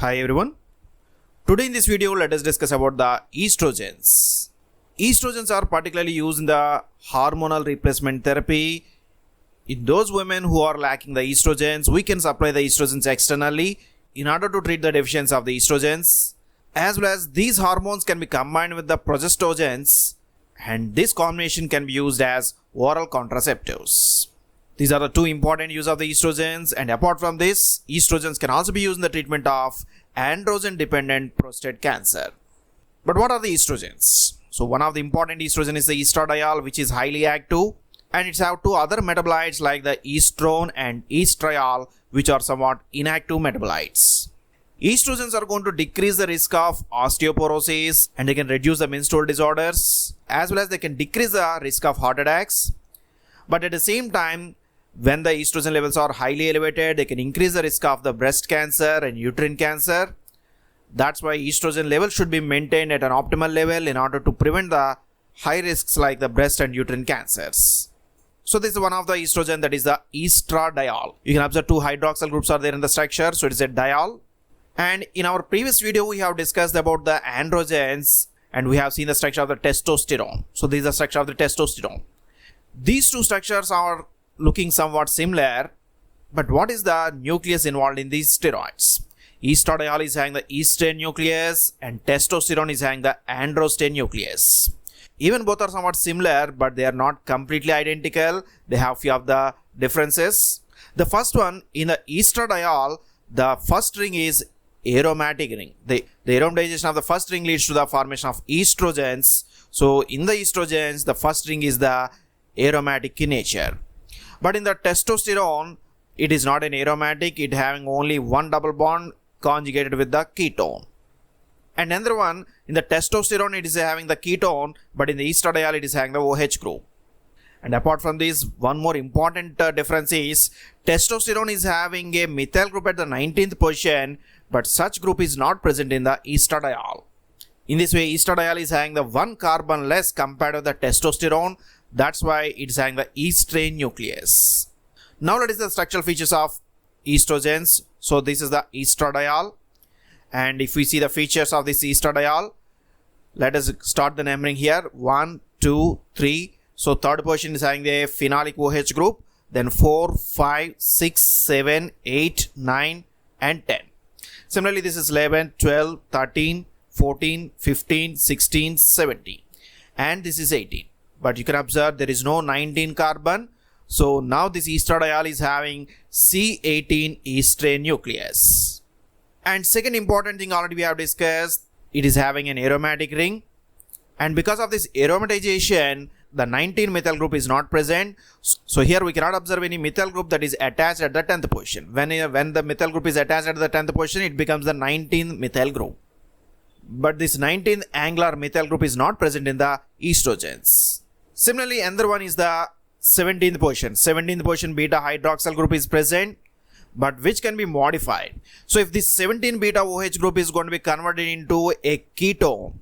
Hi everyone. Today in this video, let us discuss about the estrogens. Estrogens are particularly used in the hormonal replacement therapy. In those women who are lacking the estrogens, we can supply the estrogens externally in order to treat the deficiency of the estrogens. As well as these hormones can be combined with the progestogens, and this combination can be used as oral contraceptives. These are the two important use of the estrogens, and apart from this, estrogens can also be used in the treatment of androgen-dependent prostate cancer. But what are the estrogens? So one of the important estrogen is the estradiol, which is highly active, and it's have two other metabolites like the estrone and estriol, which are somewhat inactive metabolites. Estrogens are going to decrease the risk of osteoporosis, and they can reduce the menstrual disorders, as well as they can decrease the risk of heart attacks. But at the same time, when the estrogen levels are highly elevated, they can increase the risk of the breast cancer and uterine cancer. That's why estrogen level should be maintained at an optimal level in order to prevent the high risks like the breast and uterine cancers. So this is one of the estrogen, that is the estradiol. You can observe two hydroxyl groups are there in the structure, so it is a diol. And in our previous video, we have discussed about the androgens, and we have seen the structure of the testosterone. So this is the structure of the testosterone. These two structures are looking somewhat similar, but what is the nucleus involved in these steroids? Estradiol is having the estrane nucleus and testosterone is having the androsten nucleus. Even both are somewhat similar, but they are not completely identical. They have few of the differences. The first one, in the estradiol, the first ring is aromatic ring. The aromatization of the first ring leads to the formation of estrogens. So in the estrogens, the first ring is the aromatic in nature. But in the testosterone, it is not an aromatic, it having only one double bond conjugated with the ketone. And another one, in the testosterone, it is having the ketone, but in the estradiol, it is having the OH group. And apart from this, one more important difference is testosterone is having a methyl group at the 19th position, but such group is not present in the estradiol. In this way, estradiol is having the one carbon less compared to the testosterone. That's why it's having the estrane nucleus. Now let us see the structural features of estrogens. So this is the estradiol. And if we see the features of this estradiol, let us start the numbering here. 1, 2, 3. So third position is having the phenolic OH group. Then 4, 5, 6, 7, 8, 9 and 10. Similarly, this is 11, 12, 13, 14, 15, 16, 17. And this is 18. But you can observe there is no 19 carbon. So now this estradiol is having C18 estrane nucleus. And second important thing already we have discussed, it is having an aromatic ring. And because of this aromatization, the 19 methyl group is not present. So here we cannot observe any methyl group that is attached at the 10th position. When the methyl group is attached at the 10th position, it becomes the 19th methyl group. But this 19th angular methyl group is not present in the estrogens. Similarly, another one is the 17th position. 17th position beta hydroxyl group is present, but which can be modified. So if this 17 beta OH group is going to be converted into a ketone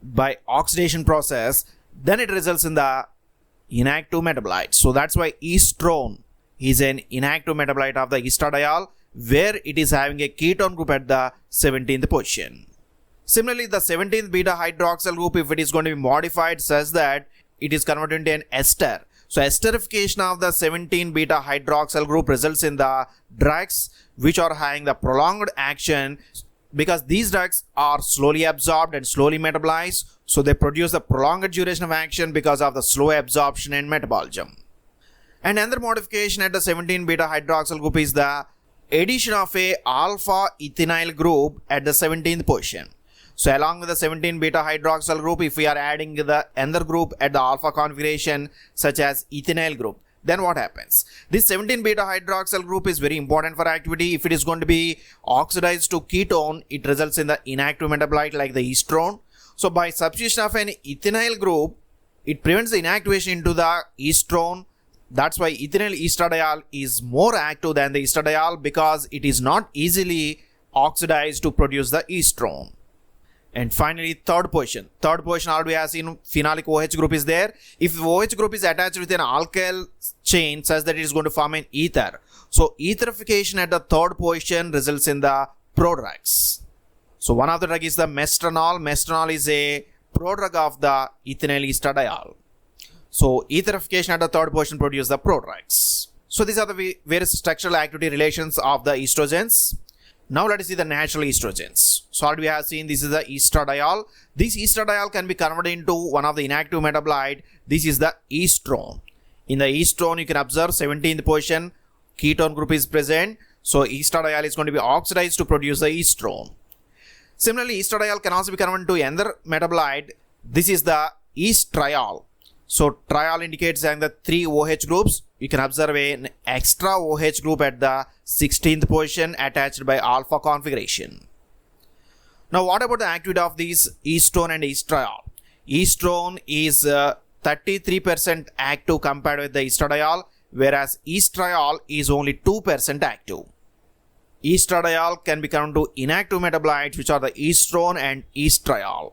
by oxidation process, then it results in the inactive metabolite. So that's why estrone is an inactive metabolite of the estradiol, where it is having a ketone group at the 17th position. Similarly, the 17th beta hydroxyl group, if it is going to be modified such that it is converted into an ester. So esterification of the 17 beta hydroxyl group results in the drugs which are having the prolonged action, because these drugs are slowly absorbed and slowly metabolized. So they produce the prolonged duration of action because of the slow absorption and metabolism. And another modification at the 17 beta hydroxyl group is the addition of a alpha ethinyl group at the 17th position. So along with the 17 beta hydroxyl group, if we are adding the another group at the alpha configuration such as ethinyl group, then what happens? This 17 beta hydroxyl group is very important for activity. If it is going to be oxidized to ketone, it results in the inactive metabolite like the estrone. So by substitution of an ethinyl group, it prevents the inactivation into the estrone. That's why ethinyl estradiol is more active than the estradiol, because it is not easily oxidized to produce the estrone. And finally, third position already has seen phenolic OH group is there. If the OH group is attached with an alkyl chain such that it is going to form an ether. So etherification at the third position results in the prodrugs. So one of the drug is the mestranol. Mestranol is a prodrug of the ethinyl estradiol. So etherification at the third position produces the prodrugs. So these are the various structural activity relations of the estrogens. Now let us see the natural estrogens. So already we have seen this is the estradiol. This estradiol can be converted into one of the inactive metabolite. This is the estrone. In the estrone you can observe 17th position ketone group is present. So estradiol is going to be oxidized to produce the estrone. Similarly, estradiol can also be converted to another metabolite. This is the estriol. So triol indicates having the 3 OH groups. You can observe an extra OH group at the 16th position attached by alpha configuration. Now what about the activity of these estrone and estriol? Estrone is 33% active compared with the estradiol, whereas estriol is only 2% active. Estradiol can be converted to inactive metabolites which are the estrone and estriol.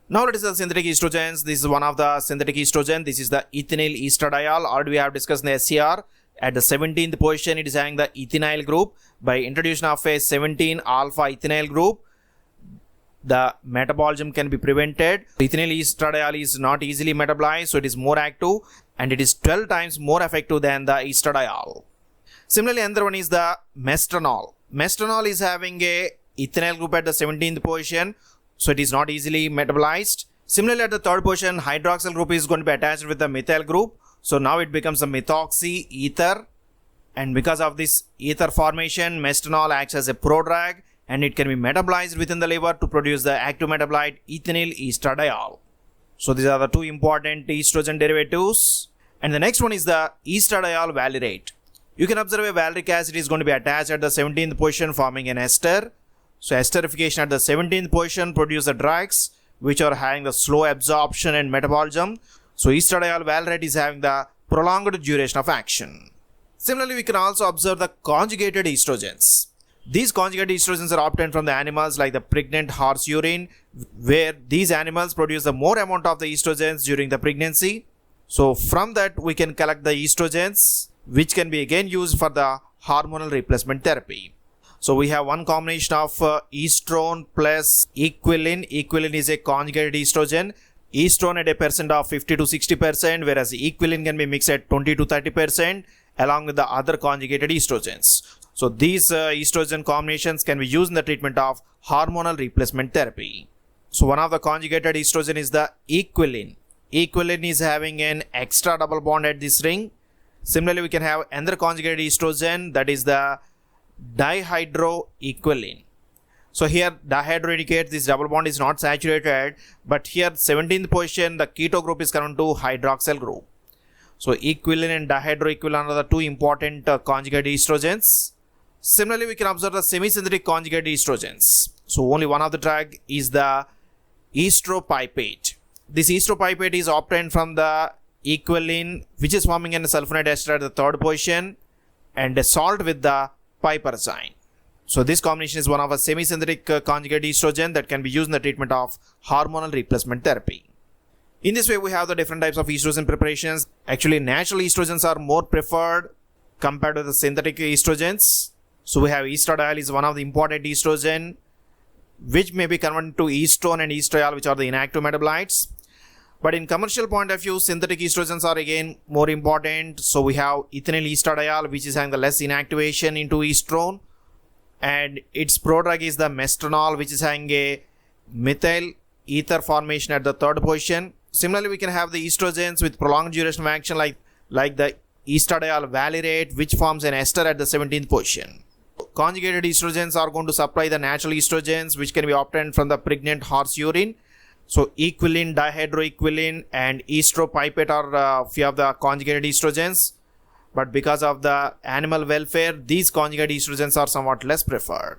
Now let us see the synthetic estrogens. This is one of the synthetic estrogen. This is the ethinyl estradiol. Already we have discussed in the SCR. At the 17th position it is having the ethinyl group. By introduction of a 17 alpha ethinyl group, the metabolism can be prevented. Ethinyl estradiol is not easily metabolized, so it is more active and it is 12 times more effective than the estradiol. Similarly, another one is the mestranol. Mestranol is having a ethinyl group at the 17th position, so it is not easily metabolized. Similarly, at the third position, hydroxyl group is going to be attached with the methyl group. So now it becomes a methoxy ether, and because of this ether formation, mestranol acts as a prodrug and it can be metabolized within the liver to produce the active metabolite ethinyl estradiol. So these are the two important estrogen derivatives. And the next one is the estradiol valerate. You can observe a valeric acid is going to be attached at the 17th position forming an ester. So esterification at the 17th position produces the drugs which are having the slow absorption and metabolism. So estradiol valerate is having the prolonged duration of action. Similarly, we can also observe the conjugated estrogens. These conjugated estrogens are obtained from the animals like the pregnant horse urine, where these animals produce the more amount of the estrogens during the pregnancy. So from that we can collect the estrogens which can be again used for the hormonal replacement therapy. So we have one combination of estrone plus equilin. Equilin is a conjugated estrogen. Estrone at a percent of 50 to 60%, whereas equilin can be mixed at 20 to 30% along with the other conjugated estrogens. So these estrogen combinations can be used in the treatment of hormonal replacement therapy. So one of the conjugated estrogen is the equilin. Equilin is having an extra double bond at this ring. Similarly, we can have another conjugated estrogen, that is the dihydroequilin. So here dihydro indicates this double bond is not saturated, but here 17th position the keto group is converted to hydroxyl group. So equilin and dihydroequilin are the two important conjugated estrogens. Similarly, we can observe the semi-synthetic conjugated estrogens. So only one of the drug is the estropipate. This estropipate is obtained from the equilin which is forming an sulfonate ester at the third position and a salt with the piperazine. So this combination is one of a semi-synthetic conjugated estrogen that can be used in the treatment of hormonal replacement therapy. In this way, we have the different types of estrogen preparations. Actually, natural estrogens are more preferred compared to the synthetic estrogens. So we have estradiol is one of the important estrogen which may be converted to estrone and estriol, which are the inactive metabolites. But in commercial point of view, synthetic estrogens are again more important. So we have ethinyl estradiol, which is having the less inactivation into estrone, and its prodrug is the mestranol, which is having a methyl ether formation at the third position. Similarly, we can have the estrogens with prolonged duration of action like the estradiol valerate, which forms an ester at the 17th position. Conjugated estrogens are going to supply the natural estrogens which can be obtained from the pregnant horse urine. So equilin, dihydroequilin and estropipate are few of the conjugated estrogens, but because of the animal welfare, these conjugated estrogens are somewhat less preferred.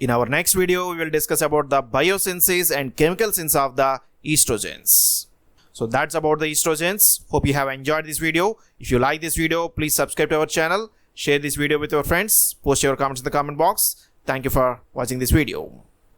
In our next video, we will discuss about the biosynthesis and chemical synthesis of the estrogens. So that's about the estrogens. Hope you have enjoyed this video. If you like this video, please subscribe to our channel, share this video with your friends, post your comments in the comment box. Thank you for watching this video.